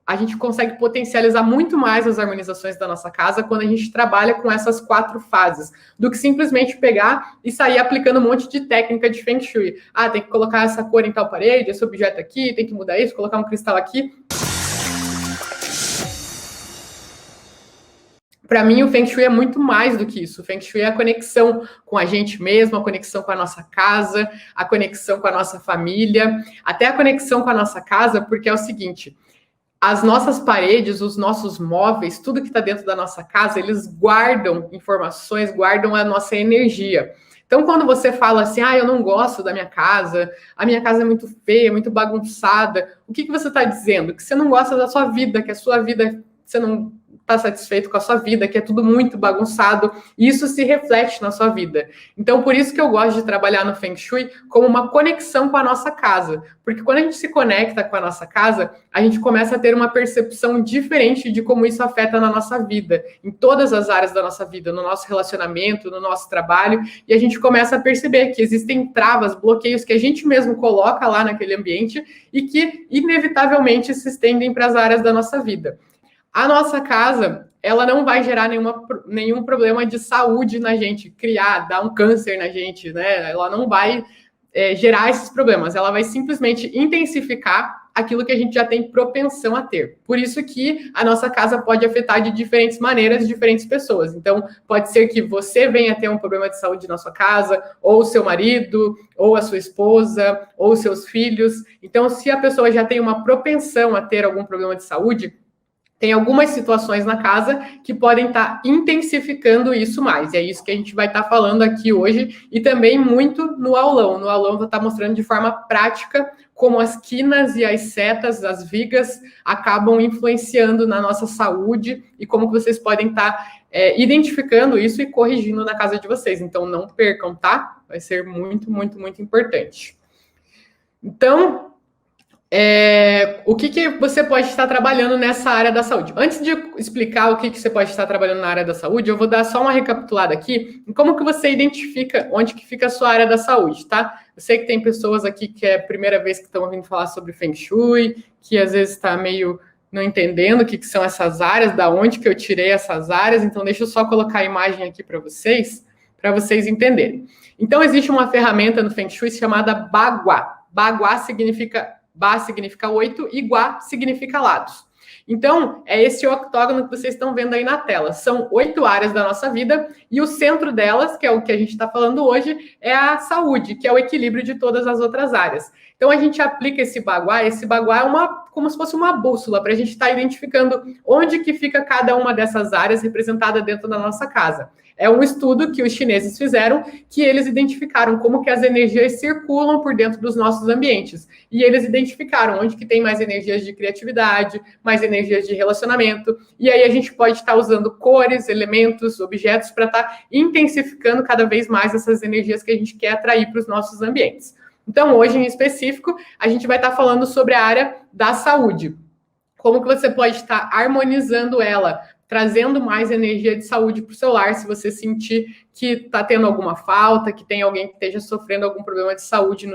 a gente consegue potencializar muito mais as harmonizações da nossa casa quando a gente trabalha com essas 4 fases, do que simplesmente pegar e sair aplicando um monte de técnica de Feng Shui. Ah, tem que colocar essa cor em tal parede, esse objeto aqui, tem que mudar isso, colocar um cristal aqui. Para mim, o Feng Shui é muito mais do que isso. O Feng Shui é a conexão com a gente mesmo, a conexão com a nossa casa, a conexão com a nossa família, até a conexão com a nossa casa, porque é o seguinte, as nossas paredes, os nossos móveis, tudo que está dentro da nossa casa, eles guardam informações, guardam a nossa energia. Então, quando você fala assim, eu não gosto da minha casa, a minha casa é muito feia, muito bagunçada, o que você está dizendo? Que você não gosta da sua vida, que a sua vida, você não está satisfeito com a sua vida, que é tudo muito bagunçado, e isso se reflete na sua vida. Então, por isso que eu gosto de trabalhar no Feng Shui como uma conexão com a nossa casa, porque quando a gente se conecta com a nossa casa, a gente começa a ter uma percepção diferente de como isso afeta na nossa vida, em todas as áreas da nossa vida, no nosso relacionamento, no nosso trabalho, e a gente começa a perceber que existem travas, bloqueios que a gente mesmo coloca lá naquele ambiente e que, inevitavelmente, se estendem para as áreas da nossa vida. A nossa casa, ela não vai gerar nenhum problema de saúde na gente, dar um câncer na gente, né? Ela não vai gerar esses problemas, ela vai simplesmente intensificar aquilo que a gente já tem propensão a ter. Por isso que a nossa casa pode afetar de diferentes maneiras diferentes pessoas. Então, pode ser que você venha ter um problema de saúde na sua casa, ou o seu marido, ou a sua esposa, ou os seus filhos. Então, se a pessoa já tem uma propensão a ter algum problema de saúde, tem algumas situações na casa que podem estar intensificando isso mais. E é isso que a gente vai estar falando aqui hoje e também muito no aulão. No aulão eu vou estar mostrando de forma prática como as quinas e as setas, as vigas, acabam influenciando na nossa saúde e como que vocês podem estar identificando isso e corrigindo na casa de vocês. Então, não percam, tá? Vai ser muito, muito, muito importante. Então, o que você pode estar trabalhando nessa área da saúde? Antes de explicar o que você pode estar trabalhando na área da saúde, eu vou dar só uma recapitulada aqui em como que você identifica onde que fica a sua área da saúde, tá? Eu sei que tem pessoas aqui que é a primeira vez que estão ouvindo falar sobre Feng Shui, que às vezes está meio não entendendo o que são essas áreas, da onde que eu tirei essas áreas, então deixa eu só colocar a imagem aqui para vocês entenderem. Então, existe uma ferramenta no Feng Shui chamada Bagua. Bagua significa Ba significa 8 e Gua significa lados. Então, é esse octógono que vocês estão vendo aí na tela. São 8 áreas da nossa vida e o centro delas, que é o que a gente está falando hoje, é a saúde, que é o equilíbrio de todas as outras áreas. Então, a gente aplica esse baguá é como se fosse uma bússola para a gente estar identificando onde que fica cada uma dessas áreas representada dentro da nossa casa. É um estudo que os chineses fizeram, que eles identificaram como que as energias circulam por dentro dos nossos ambientes. E eles identificaram onde que tem mais energias de criatividade, mais energias de relacionamento. E aí a gente pode estar usando cores, elementos, objetos para estar intensificando cada vez mais essas energias que a gente quer atrair para os nossos ambientes. Então, hoje, em específico, a gente vai estar falando sobre a área da saúde. Como que você pode estar harmonizando ela, trazendo mais energia de saúde para o seu lar, se você sentir que está tendo alguma falta, que tem alguém que esteja sofrendo algum problema de saúde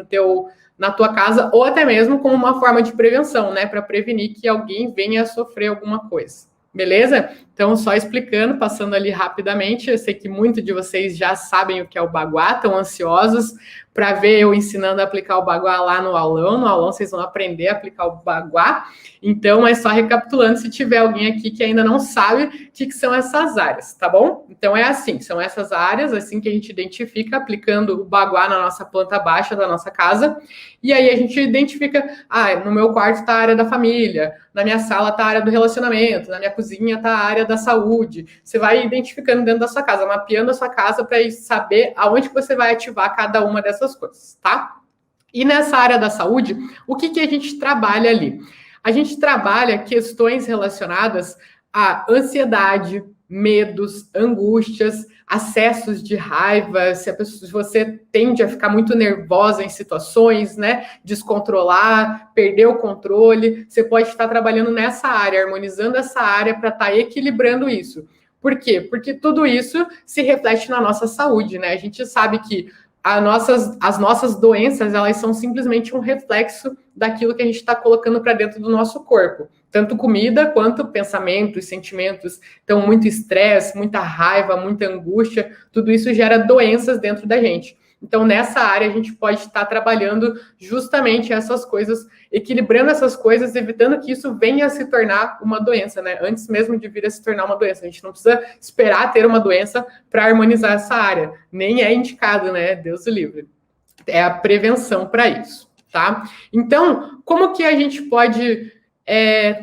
na tua casa, ou até mesmo como uma forma de prevenção, né, para prevenir que alguém venha a sofrer alguma coisa. Beleza? Então, só explicando, passando ali rapidamente, eu sei que muitos de vocês já sabem o que é o baguá, estão ansiosos para ver eu ensinando a aplicar o baguá lá no aulão. No aulão vocês vão aprender a aplicar o baguá. Então, é só recapitulando, se tiver alguém aqui que ainda não sabe o que são essas áreas, tá bom? Então, é assim, são essas áreas, assim que a gente identifica, aplicando o baguá na nossa planta baixa da nossa casa. E aí a gente identifica, no meu quarto está a área da família, na minha sala está a área do relacionamento, na minha cozinha está a área da saúde. Você vai identificando dentro da sua casa, mapeando a sua casa para saber aonde que você vai ativar cada uma dessas coisas, tá? E nessa área da saúde, o que a gente trabalha ali? A gente trabalha questões relacionadas à ansiedade, medos, angústias, acessos de raiva, se você tende a ficar muito nervosa em situações, né, descontrolar, perder o controle, você pode estar trabalhando nessa área, harmonizando essa área para estar equilibrando isso. Por quê? Porque tudo isso se reflete na nossa saúde, né? A gente sabe que as nossas doenças, elas são simplesmente um reflexo daquilo que a gente está colocando para dentro do nosso corpo. tanto comida quanto pensamentos, sentimentos. Então, muito estresse, muita raiva, muita angústia, tudo isso gera doenças dentro da gente. Então, nessa área, a gente pode estar trabalhando justamente essas coisas, equilibrando essas coisas, evitando que isso venha a se tornar uma doença, né? Antes mesmo de vir a se tornar uma doença. A gente não precisa esperar ter uma doença para harmonizar essa área. Nem é indicado, né? Deus o livre. É a prevenção para isso, tá? Então, como que a gente pode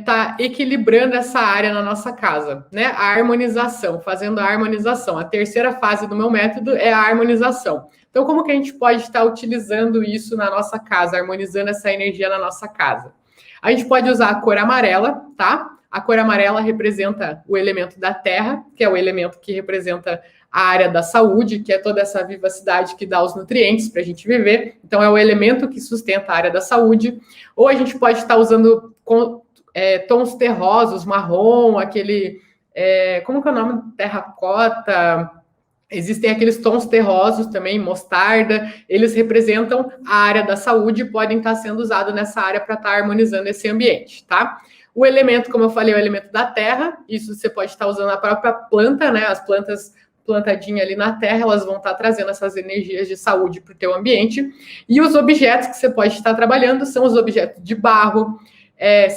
tá equilibrando essa área na nossa casa, né? A harmonização, fazendo a harmonização. A terceira fase do meu método é a harmonização. Então, como que a gente pode estar utilizando isso na nossa casa, harmonizando essa energia na nossa casa? A gente pode usar a cor amarela, tá? A cor amarela representa o elemento da terra, que é o elemento que representa a área da saúde, que é toda essa vivacidade que dá os nutrientes para a gente viver. Então, é o elemento que sustenta a área da saúde. Ou a gente pode estar usando tons terrosos, marrom, aquele... como que é o nome? Terracota. Existem aqueles tons terrosos também, mostarda. Eles representam a área da saúde e podem estar sendo usados nessa área para estar harmonizando esse ambiente, tá? O elemento, como eu falei, é o elemento da terra. Isso você pode estar usando a própria planta, né? As plantas plantadinha ali na terra, elas vão estar trazendo essas energias de saúde para o teu ambiente. E os objetos que você pode estar trabalhando são os objetos de barro,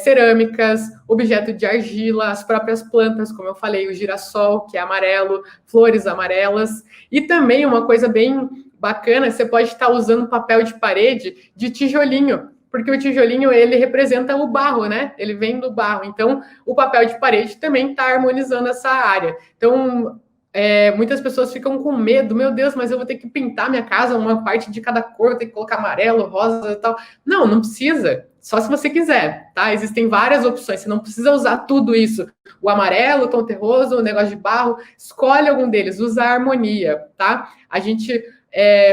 cerâmicas, objeto de argila, as próprias plantas, como eu falei, o girassol, que é amarelo, flores amarelas. E também uma coisa bem bacana, você pode estar usando papel de parede de tijolinho, porque o tijolinho, ele representa o barro, né? Ele vem do barro. Então, o papel de parede também está harmonizando essa área. Então, muitas pessoas ficam com medo, meu Deus, mas eu vou ter que pintar minha casa, uma parte de cada cor, vou ter que colocar amarelo, rosa e tal. Não, não precisa, só se você quiser, tá? Existem várias opções, você não precisa usar tudo isso. O amarelo, o tom terroso, o negócio de barro, escolhe algum deles, usa a harmonia, tá?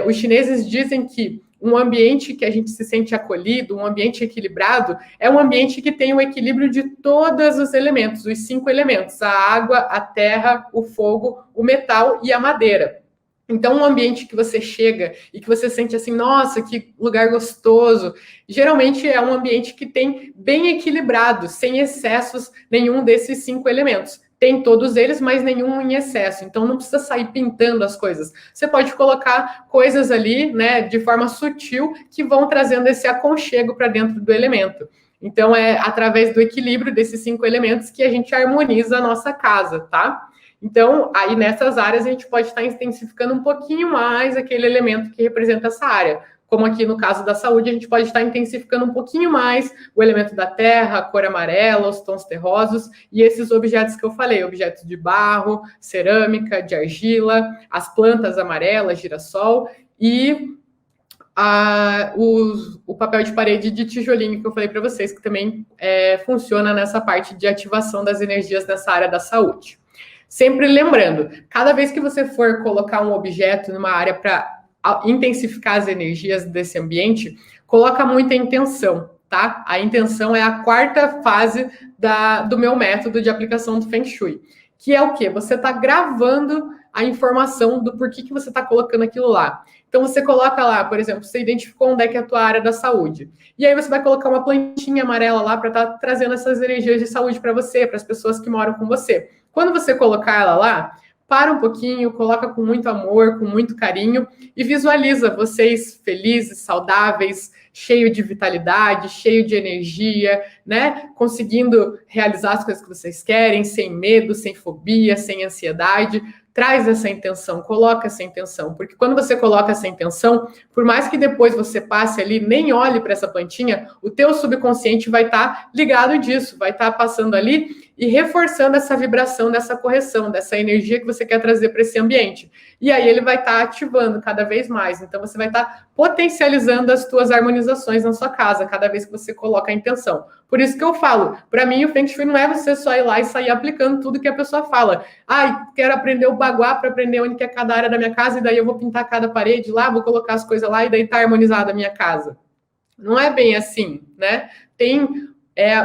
Os chineses dizem que um ambiente que a gente se sente acolhido, um ambiente equilibrado, é um ambiente que tem o equilíbrio de todos os elementos, os 5 elementos, a água, a terra, o fogo, o metal e a madeira. Então, um ambiente que você chega e que você sente assim, nossa, que lugar gostoso, geralmente é um ambiente que tem bem equilibrado, sem excessos nenhum desses 5 elementos. Tem todos eles, mas nenhum em excesso. Então, não precisa sair pintando as coisas. Você pode colocar coisas ali, né, de forma sutil, que vão trazendo esse aconchego para dentro do elemento. Então, é através do equilíbrio desses 5 elementos que a gente harmoniza a nossa casa, tá? Então, aí nessas áreas, a gente pode estar intensificando um pouquinho mais aquele elemento que representa essa área. Como aqui no caso da saúde, a gente pode estar intensificando um pouquinho mais o elemento da terra, a cor amarela, os tons terrosos e esses objetos que eu falei, objetos de barro, cerâmica, de argila, as plantas amarelas, girassol e o papel de parede de tijolinho que eu falei para vocês, que também funciona nessa parte de ativação das energias nessa área da saúde. Sempre lembrando, cada vez que você for colocar um objeto numa área para intensificar as energias desse ambiente, coloca muita intenção, tá? A intenção é a 4ª fase do meu método de aplicação do Feng Shui, que é o quê? Você está gravando a informação do porquê que você está colocando aquilo lá. Então, você coloca lá, por exemplo, você identificou onde é que é a tua área da saúde. E aí você vai colocar uma plantinha amarela lá para estar trazendo essas energias de saúde para você, para as pessoas que moram com você. Quando você colocar ela lá, para um pouquinho, coloca com muito amor, com muito carinho e visualiza vocês felizes, saudáveis, cheio de vitalidade, cheio de energia, né? Conseguindo realizar as coisas que vocês querem, sem medo, sem fobia, sem ansiedade. Traz essa intenção, coloca essa intenção, porque quando você coloca essa intenção, por mais que depois você passe ali, nem olhe para essa plantinha, o teu subconsciente vai estar ligado disso, vai estar passando ali e reforçando essa vibração dessa correção, dessa energia que você quer trazer para esse ambiente. E aí ele vai estar ativando cada vez mais. Então você vai estar potencializando as tuas harmonizações na sua casa, cada vez que você coloca a intenção. Por isso que eu falo, para mim o Feng Shui não é você só ir lá e sair aplicando tudo que a pessoa fala. Quero aprender o Baguá para aprender onde que é cada área da minha casa e daí eu vou pintar cada parede lá, vou colocar as coisas lá e daí tá harmonizada a minha casa. Não é bem assim, né? Tem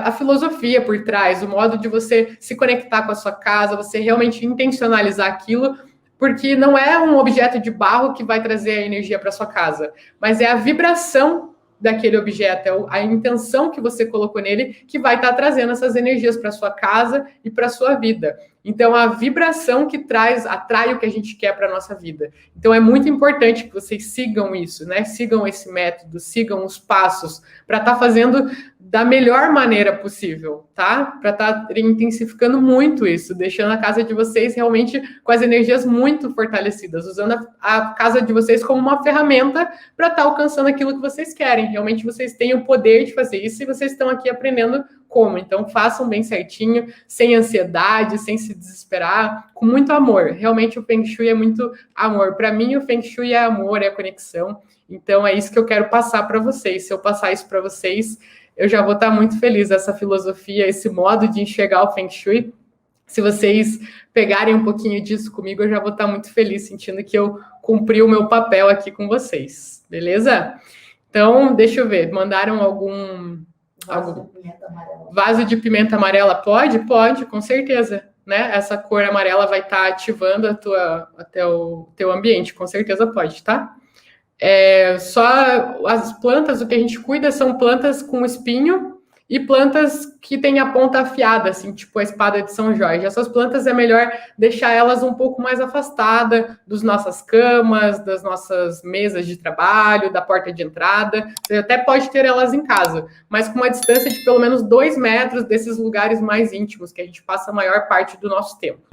a filosofia por trás, o modo de você se conectar com a sua casa, você realmente intencionalizar aquilo, porque não é um objeto de barro que vai trazer a energia para sua casa, mas é a vibração daquele objeto, é a intenção que você colocou nele que vai estar trazendo essas energias para sua casa e para sua vida. Então, a vibração que atrai o que a gente quer para a nossa vida. Então, é muito importante que vocês sigam isso, né? Sigam esse método, sigam os passos para estar fazendo da melhor maneira possível, tá? Para estar intensificando muito isso, deixando a casa de vocês realmente com as energias muito fortalecidas, usando a casa de vocês como uma ferramenta para estar alcançando aquilo que vocês querem. Realmente vocês têm o poder de fazer isso e vocês estão aqui aprendendo como. Então, façam bem certinho, sem ansiedade, sem se desesperar, com muito amor. Realmente, o Feng Shui é muito amor. Para mim, o Feng Shui é amor, é conexão. Então, é isso que eu quero passar para vocês. Se eu passar isso para vocês, eu já vou estar muito feliz. Essa filosofia, esse modo de enxergar o Feng Shui, se vocês pegarem um pouquinho disso comigo, eu já vou estar muito feliz, sentindo que eu cumpri o meu papel aqui com vocês. Beleza? Então, deixa eu ver. Mandaram algum... Vaso de pimenta amarela pode? Pode, com certeza. Né? Essa cor amarela vai estar ativando até o teu ambiente, com certeza pode, tá? Só as plantas, o que a gente cuida são plantas com espinho e plantas que têm a ponta afiada, assim, tipo a espada de São Jorge. Essas plantas é melhor deixar elas um pouco mais afastadas das nossas camas, das nossas mesas de trabalho, da porta de entrada. Você até pode ter elas em casa, mas com uma distância de pelo menos 2 metros desses lugares mais íntimos, que a gente passa a maior parte do nosso tempo.